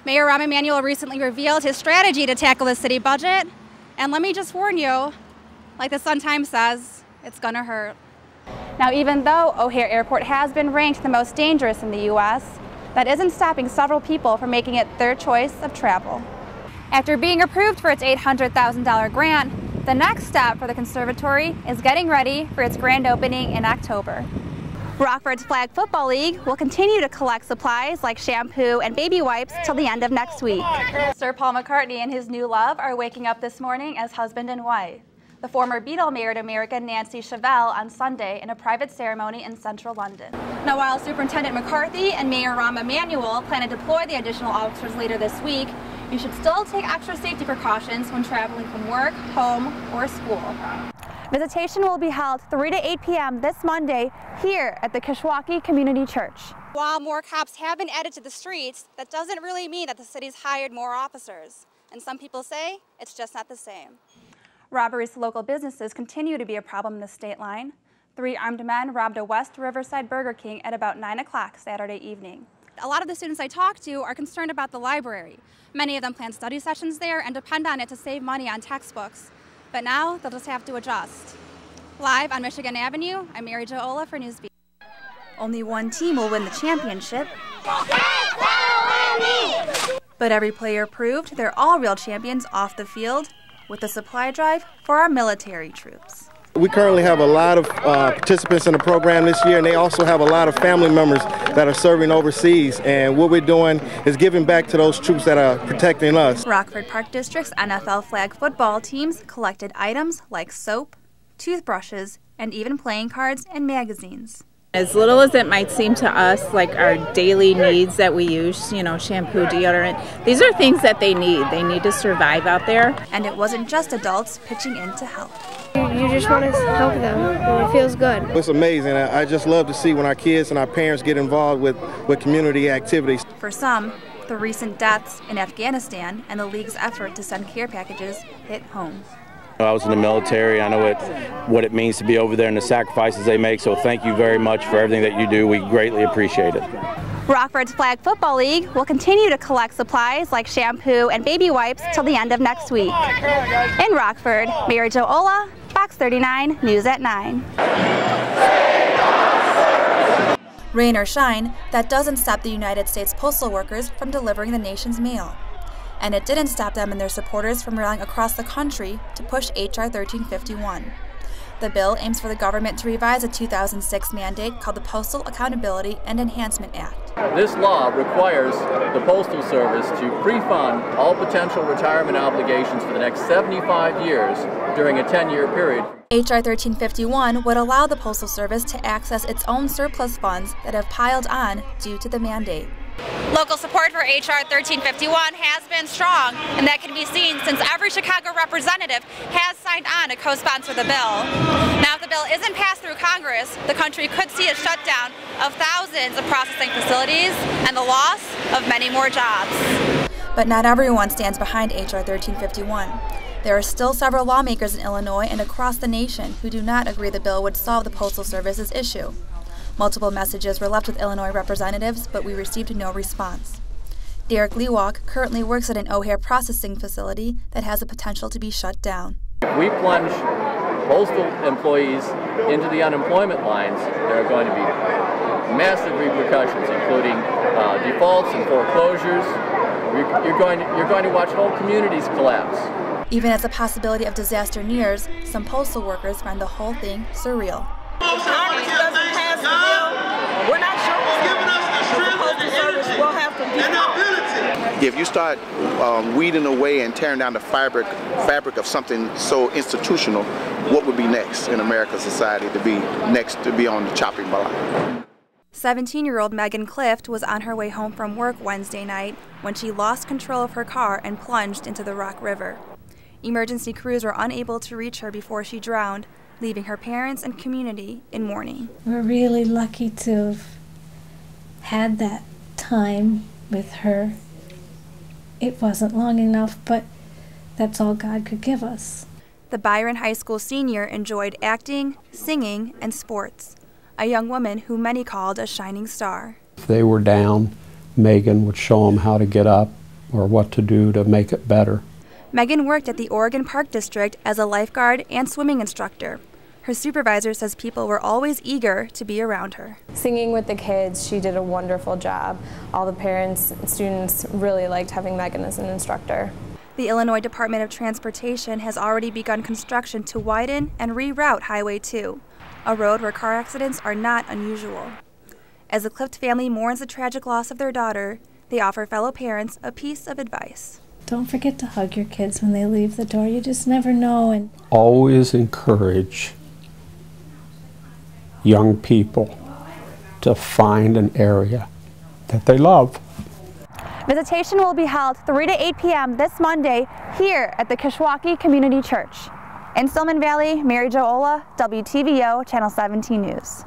Mayor Rahm Emanuel recently revealed his strategy to tackle the city budget. And let me just warn you, like the Sun-Times says, it's gonna hurt. Now, even though O'Hare Airport has been ranked the most dangerous in the U.S., that isn't stopping several people from making it their choice of travel. After being approved for its $800,000 grant, the next step for the conservatory is getting ready for its grand opening in October. Rockford's Flag Football League will continue to collect supplies like shampoo and baby wipes till the end of next week. Sir Paul McCartney and his new love are waking up this morning as husband and wife. The former Beatle married American Nancy Chevelle on Sunday in a private ceremony in central London. Now, while Superintendent McCarthy and Mayor Rahm Emanuel plan to deploy the additional officers later this week, you should still take extra safety precautions when traveling from work, home, or school. Visitation will be held 3 to 8 p.m. this Monday here at the Kishwaukee Community Church. While more cops have been added to the streets, that doesn't really mean that the city's hired more officers. And some people say it's just not the same. Robberies to local businesses continue to be a problem in the state line. 3 armed men robbed a West Riverside Burger King at about 9 o'clock Saturday evening. A lot of the students I talked to are concerned about the library. Many of them plan study sessions there and depend on it to save money on textbooks. But now they'll just have to adjust. Live on Michigan Avenue, I'm Mary Jo Ola for Newsbeat. Only one team will win the championship. But every player proved they're all real champions off the field with a supply drive for our military troops. We currently have a lot of participants in the program this year, and they also have a lot of family members that are serving overseas. And what we're doing is giving back to those troops that are protecting us. Rockford Park District's NFL flag football teams collected items like soap, toothbrushes, and even playing cards and magazines. As little as it might seem to us, like our daily needs that we use, shampoo, deodorant, these are things that they need. They need to survive out there. And it wasn't just adults pitching in to help. You just want to help them, and it feels good. It's amazing. I just love to see when our kids and our parents get involved with community activities. For some, the recent deaths in Afghanistan and the League's effort to send care packages hit home. I was in the military. I know what it means to be over there and the sacrifices they make, so thank you very much for everything that you do. We greatly appreciate it. Rockford's Flag Football League will continue to collect supplies like shampoo and baby wipes till the end of next week. In Rockford, Mary Jo Ola, Fox 39, News at 9. Rain or shine, that doesn't stop the United States postal workers from delivering the nation's mail. And it didn't stop them and their supporters from rallying across the country to push H.R. 1351. The bill aims for the government to revise a 2006 mandate called the Postal Accountability and Enhancement Act. This law requires the Postal Service to pre-fund all potential retirement obligations for the next 75 years during a 10-year period. H.R. 1351 would allow the Postal Service to access its own surplus funds that have piled on due to the mandate. Local support for H.R. 1351 has been strong, and that can be seen since every Chicago representative has signed on to co-sponsor the bill. Now, if the bill isn't passed through Congress, the country could see a shutdown of thousands of processing facilities and the loss of many more jobs. But not everyone stands behind H.R. 1351. There are still several lawmakers in Illinois and across the nation who do not agree the bill would solve the Postal Service's issue. Multiple messages were left with Illinois representatives, but we received no response. Derek Lewalk currently works at an O'Hare processing facility that has the potential to be shut down. If we plunge postal employees into the unemployment lines, there are going to be massive repercussions, including defaults and foreclosures. You're going to watch whole communities collapse. Even as the possibility of disaster nears, some postal workers find the whole thing surreal. Congress doesn't pass the bill, we're not sure the Postal Service will have to default. If you start weeding away and tearing down the fabric of something so institutional, what would be next in American society to be on the chopping block? 17-year-old Megan Clift was on her way home from work Wednesday night when she lost control of her car and plunged into the Rock River. Emergency crews were unable to reach her before she drowned, leaving her parents and community in mourning. We're really lucky to have had that time with her. It wasn't long enough, but that's all God could give us. The Byron High School senior enjoyed acting, singing, and sports, a young woman who many called a shining star. If they were down, Megan would show them how to get up or what to do to make it better. Megan worked at the Oregon Park District as a lifeguard and swimming instructor. Her supervisor says people were always eager to be around her. Singing with the kids, she did a wonderful job. All the parents and students really liked having Megan as an instructor. The Illinois Department of Transportation has already begun construction to widen and reroute Highway 2, a road where car accidents are not unusual. As the Clift family mourns the tragic loss of their daughter, they offer fellow parents a piece of advice. Don't forget to hug your kids when they leave the door. You just never know. And always encourage young people to find an area that they love. Visitation will be held 3 to 8 p.m. this Monday here at the Kishwaukee Community Church. In Stillman Valley, Mary Jo Ola, WTVO Channel 17 News.